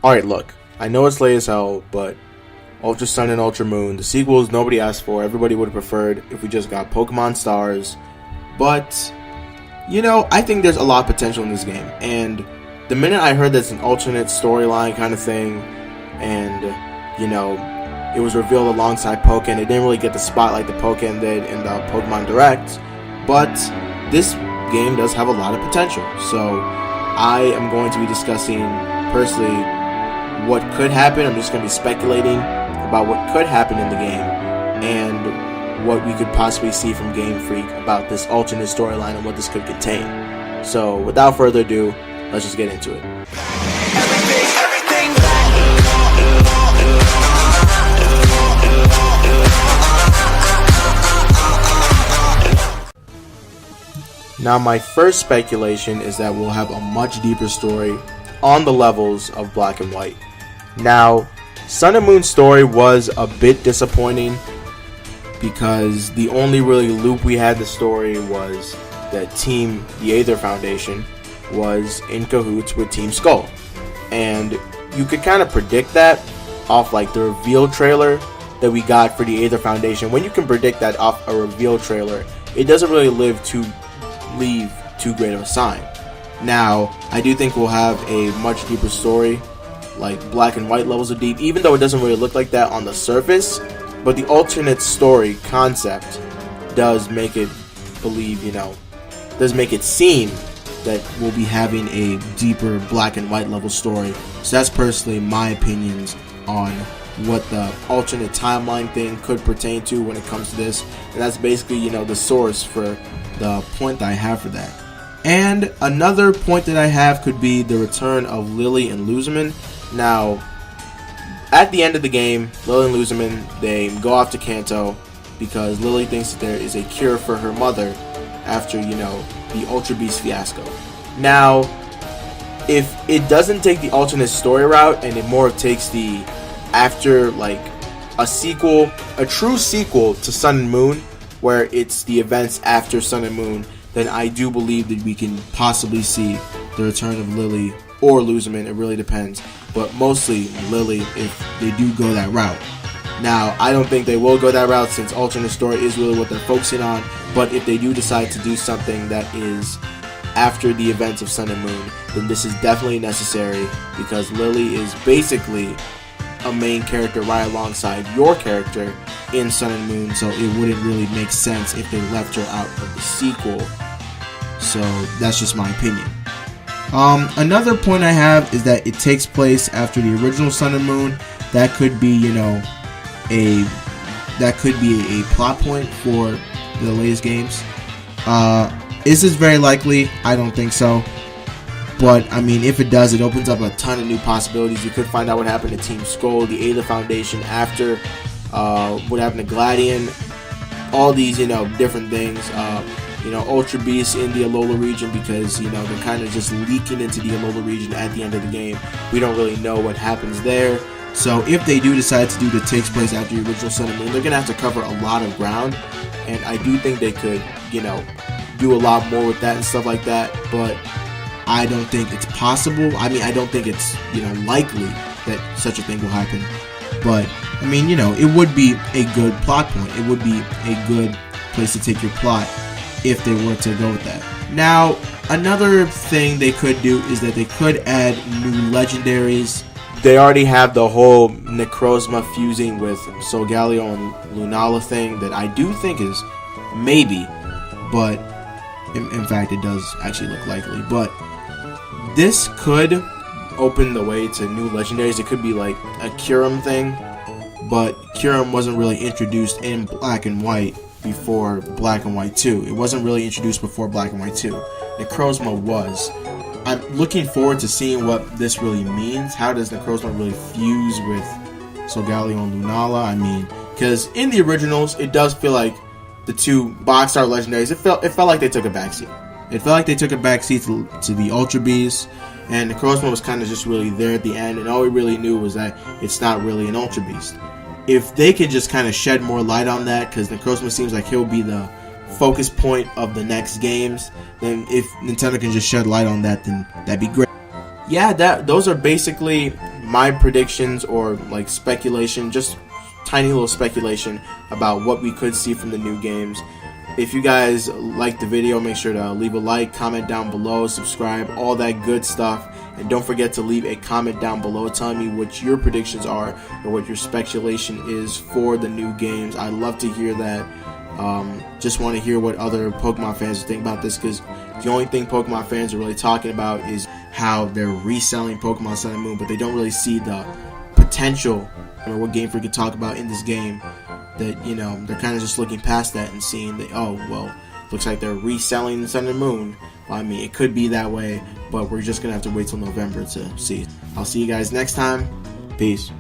Alright, look, I know it's late as hell, but Ultra Sun and Ultra Moon, the sequels nobody asked for, everybody would have preferred if we just got Pokemon Stars, but, I think there's a lot of potential in this game, and the minute I heard that's an alternate storyline kind of thing, and, it was revealed alongside Pokken, it didn't really get the spotlight that Pokken did in the Pokemon Direct, but this game does have a lot of potential, so I am going to be discussing, personally, what could happen. I'm just going to be speculating about what could happen in the game and what we could possibly see from Game Freak about this alternate storyline and what this could contain. So without further ado, let's just get into it. Now my first speculation is that we'll have a much deeper story on the levels of Black and White. Now, Sun and Moon's story was a bit disappointing because the only really loop we had in the story was that the Aether Foundation was in cahoots with Team Skull. And you could kind of predict that off like the reveal trailer that we got for the Aether Foundation. When you can predict that off a reveal trailer, it doesn't really leave too great of a sign. Now, I do think we'll have a much deeper story, like Black and White levels of deep, even though it doesn't really look like that on the surface, but the alternate story concept does make it does make it seem that we'll be having a deeper Black and White level story. So that's personally my opinions on what the alternate timeline thing could pertain to when it comes to this, and that's basically, the source for the point that I have for that. And another point that I have could be the return of Lily and Luzman. Now, at the end of the game, Lily and Luzman, they go off to Kanto because Lily thinks that there is a cure for her mother after, the Ultra Beast fiasco. Now, if it doesn't take the alternate story route and it more takes the after, like, a true sequel to Sun and Moon, where it's the events after Sun and Moon, then I do believe that we can possibly see the return of Lily or Luzman. It really depends, but mostly Lily if they do go that route. Now, I don't think they will go that route since alternate story is really what they're focusing on, but if they do decide to do something that is after the events of Sun and Moon, then this is definitely necessary because Lily is basically a main character right alongside your character in Sun and Moon, so it wouldn't really make sense if they left her out of the sequel. So that's just my opinion. Another point I have is that it takes place after the original Sun and Moon. That could be, a plot point for the latest games. Is this very likely? I don't think so. But, I mean, if it does, it opens up a ton of new possibilities. You could find out what happened to Team Skull, the Aether Foundation after, what happened to Gladion, all these, different things. Ultra Beasts in the Alola region because, they're kind of just leaking into the Alola region at the end of the game. We don't really know what happens there. So if they do decide to do that takes place after the original Sun and Moon, they're going to have to cover a lot of ground. And I do think they could, do a lot more with that and stuff like that. But I don't think it's possible. I mean, I don't think it's, likely that such a thing will happen. But, I mean, it would be a good plot point. It would be a good place to take your plot if they were to go with that. Now, another thing they could do is that they could add new legendaries. They already have the whole Necrozma fusing with Solgaleo and Lunala thing that I do think is maybe, but in fact it does actually look likely. But this could open the way to new legendaries. It could be like a Kyurem thing, but Kyurem wasn't really introduced in Black and White before Black and White 2. It wasn't really introduced before Black and White 2. Necrozma was. I'm looking forward to seeing what this really means. How does Necrozma really fuse with Solgaleo and Lunala? I mean, because in the originals, it does feel like the two box art legendaries, it felt like they took a backseat. It felt like they took a backseat to the Ultra Beast, and Necrozma was kind of just really there at the end, and all we really knew was that it's not really an Ultra Beast. If they could just kind of shed more light on that, because Necrozma seems like he'll be the focus point of the next games, then if Nintendo can just shed light on that, then that'd be great. Yeah, those are basically my predictions or like speculation, just tiny little speculation about what we could see from the new games. If you guys like the video, make sure to leave a like, comment down below, subscribe, all that good stuff. And don't forget to leave a comment down below telling me what your predictions are or what your speculation is for the new games. I'd love to hear that. Just want to hear what other Pokemon fans think about this, because the only thing Pokemon fans are really talking about is how they're reselling Pokemon Sun and Moon, but they don't really see the potential or what Game Freak could talk about in this game. That, you know, they're kind of just looking past that and seeing that, oh, well, looks like they're reselling Sun and Moon. Well, I mean, it could be that way, but we're just going to have to wait till November to see. I'll see you guys next time. Peace.